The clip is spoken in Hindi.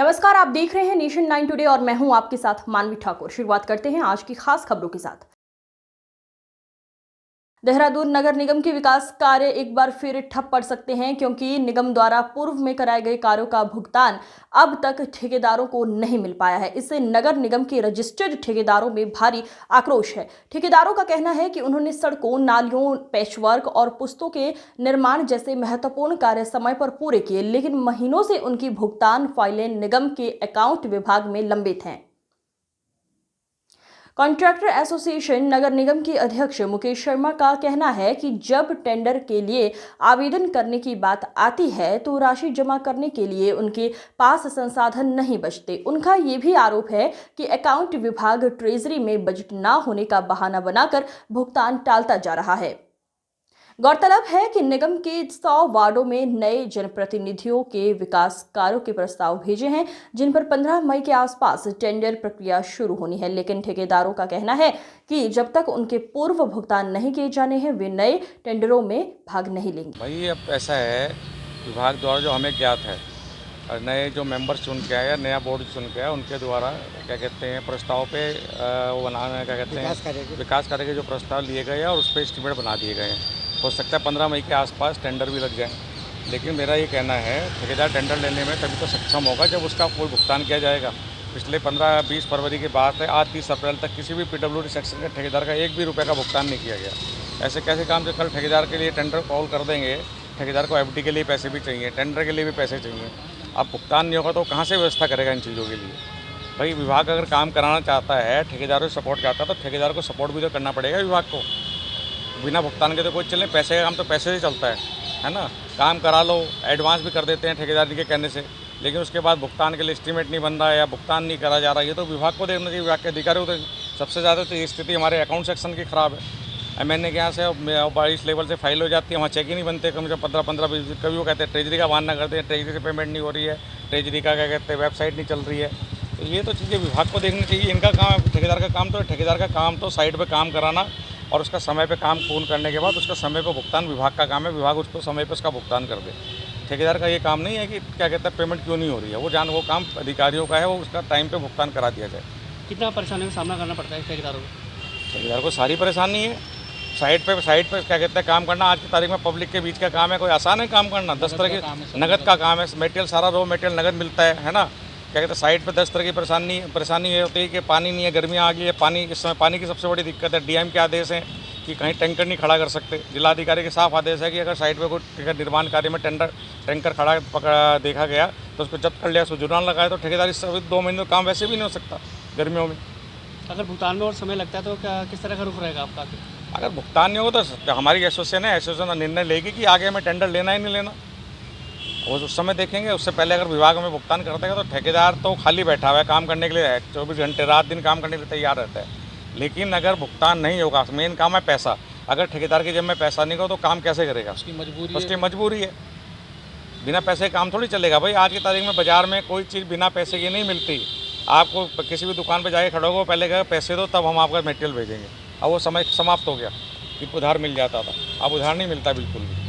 नमस्कार, आप देख रहे हैं नेशन 9 टुडे और मैं हूं आपके साथ मानवी ठाकुर। शुरुआत करते हैं आज की खास खबरों के साथ। देहरादून नगर निगम के विकास कार्य एक बार फिर ठप पड़ सकते हैं क्योंकि निगम द्वारा पूर्व में कराए गए कार्यों का भुगतान अब तक ठेकेदारों को नहीं मिल पाया है। इससे नगर निगम के रजिस्टर्ड ठेकेदारों में भारी आक्रोश है। ठेकेदारों का कहना है कि उन्होंने सड़कों, नालियों, पैचवर्क और पुस्तों के निर्माण जैसे महत्वपूर्ण कार्य समय पर पूरे किए, लेकिन महीनों से उनकी भुगतान फाइलें निगम के अकाउंट विभाग में लंबित हैं। कॉन्ट्रैक्टर एसोसिएशन नगर निगम के अध्यक्ष मुकेश शर्मा का कहना है कि जब टेंडर के लिए आवेदन करने की बात आती है तो राशि जमा करने के लिए उनके पास संसाधन नहीं बचते। उनका ये भी आरोप है कि अकाउंट विभाग ट्रेजरी में बजट न होने का बहाना बनाकर भुगतान टालता जा रहा है। गौरतलब है कि निगम के 100 वार्डों में नए जनप्रतिनिधियों के विकास कार्यों के प्रस्ताव भेजे हैं, जिन पर 15 मई के आसपास टेंडर प्रक्रिया शुरू होनी है, लेकिन ठेकेदारों का कहना है कि जब तक उनके पूर्व भुगतान नहीं किए जाने हैं वे नए टेंडरों में भाग नहीं लेंगे। भाई अब ऐसा है, विभाग द्वारा जो हमें ज्ञात है और नए जो मेंबर चुन के आया, नया बोर्ड चुन के आया, उनके द्वारा क्या कहते हैं प्रस्ताव पे वो बनाना क्या कहते हैं विकास कार्य के जो प्रस्ताव लिए गए हैं और उस पर एस्टीमेट बना दिए गए हैं। हो सकता है 15 मई के आसपास टेंडर भी लग जाए, लेकिन मेरा ये कहना है ठेकेदार टेंडर लेने में तभी तो सक्षम होगा जब उसका कोई भुगतान किया जाएगा। पिछले 15-20 फरवरी की बात है, आज 30 अप्रैल तक किसी भी PWD सेक्शन के ठेकेदार का एक भी रुपये का भुगतान नहीं किया गया। ऐसे कैसे काम से कल ठेकेदार के लिए टेंडर कॉल कर देंगे, ठेकेदार को FD के लिए पैसे भी चाहिए, टेंडर के लिए भी पैसे चाहिए। अब भुगतान नहीं होगा तो कहाँ से व्यवस्था करेगा इन चीज़ों के लिए? भाई विभाग अगर काम कराना चाहता है, ठेकेदारों से सपोर्ट चाहता है तो ठेकेदार को सपोर्ट भी तो करना पड़ेगा विभाग को। बिना भुगतान के तो कोई चले, पैसे का काम तो पैसे से चलता है ना। काम करा लो, एडवांस भी कर देते हैं ठेकेदार के कहने से, लेकिन उसके बाद भुगतान के लिए एस्टीमेट नहीं बन रहा है या भुगतान नहीं करा जा रहा है, ये तो विभाग को देखना चाहिए। विभाग के अधिकारियों को सबसे ज़्यादा तो ये स्थिति हमारे अकाउंट सेक्शन की ख़राब है। MNA के यहाँ से 22 लेवल से फाइल हो जाती है, वहाँ चेक ही नहीं बनते, कम से कम 15-20 कभी वो कहते हैं ट्रेजरी का बहाना करते हैं, ट्रेजरी से पेमेंट नहीं हो रही है, ट्रेजरी का क्या कहते हैं वेबसाइट नहीं चल रही है। तो ये तो चीज़ें विभाग को देखनी चाहिए। इनका काम है, ठेकेदार का काम तो साइड पर काम कराना और उसका समय पे काम पूर्ण करने के बाद उसका समय पे भुगतान विभाग का काम है। विभाग उसको समय पे उसका भुगतान कर दे। ठेकेदार का ये काम नहीं है कि क्या कहते हैं पेमेंट क्यों नहीं हो रही है, वो काम अधिकारियों का है, वो उसका टाइम पे भुगतान करा दिया जाए। कितना परेशानी का सामना करना पड़ता है ठेकेदारों को? ठेकेदार को सारी परेशानी है। साइड पे क्या कहते हैं काम करना आज की तारीख में पब्लिक के बीच का काम है, कोई आसान है काम करना? 10 तरह की नगद का काम है, मटेरियल सारा रॉ मटेरियल नगद मिलता है ना। क्या कहते हैं साइड पे 10 तरह की परेशानी ये होती है कि पानी नहीं है, गर्मियाँ आ गई है, पानी इस समय पानी की सबसे बड़ी दिक्कत है। DM के आदेश हैं कि कहीं टैंकर नहीं खड़ा कर सकते। जिलाधिकारी के साफ आदेश है कि अगर साइड पे कोई निर्माण कार्य में टैंकर खड़ा पकड़ा देखा गया तो उसको जब्त कर लिया, उसको जुर्माना लगाया, तो ठेकेदार इस 2 महीने काम वैसे भी नहीं हो सकता गर्मियों में। अगर भुगतान में और समय लगता है तो क्या किस तरह का रुख रहेगा आपका? अगर भुगतान नहीं होगा तो हमारी एसोसिएशन निर्णय लेगी कि आगे हमें टेंडर लेना ही नहीं लेना। वो उस समय देखेंगे। उससे पहले अगर विभाग में भुगतान कर देगा तो ठेकेदार तो खाली बैठा हुआ है, काम करने के लिए 24 घंटे रात दिन काम करने के लिए तैयार रहता है। लेकिन अगर भुगतान नहीं होगा, मेन काम है पैसा, अगर ठेकेदार की जेब में पैसा नहीं होगा तो काम कैसे करेगा? उसकी मजबूरी है। बिना पैसे काम थोड़ी चलेगा भाई। आज की तारीख में बाजार में कोई चीज़ बिना पैसे की नहीं मिलती। आपको किसी भी दुकान पर जाके खड़े हो, पहले कहा पैसे दो तब हम आपका मटेरियल भेजेंगे। अब वो समय समाप्त हो गया कि उधार मिल जाता था, अब उधार नहीं मिलता बिल्कुल भी।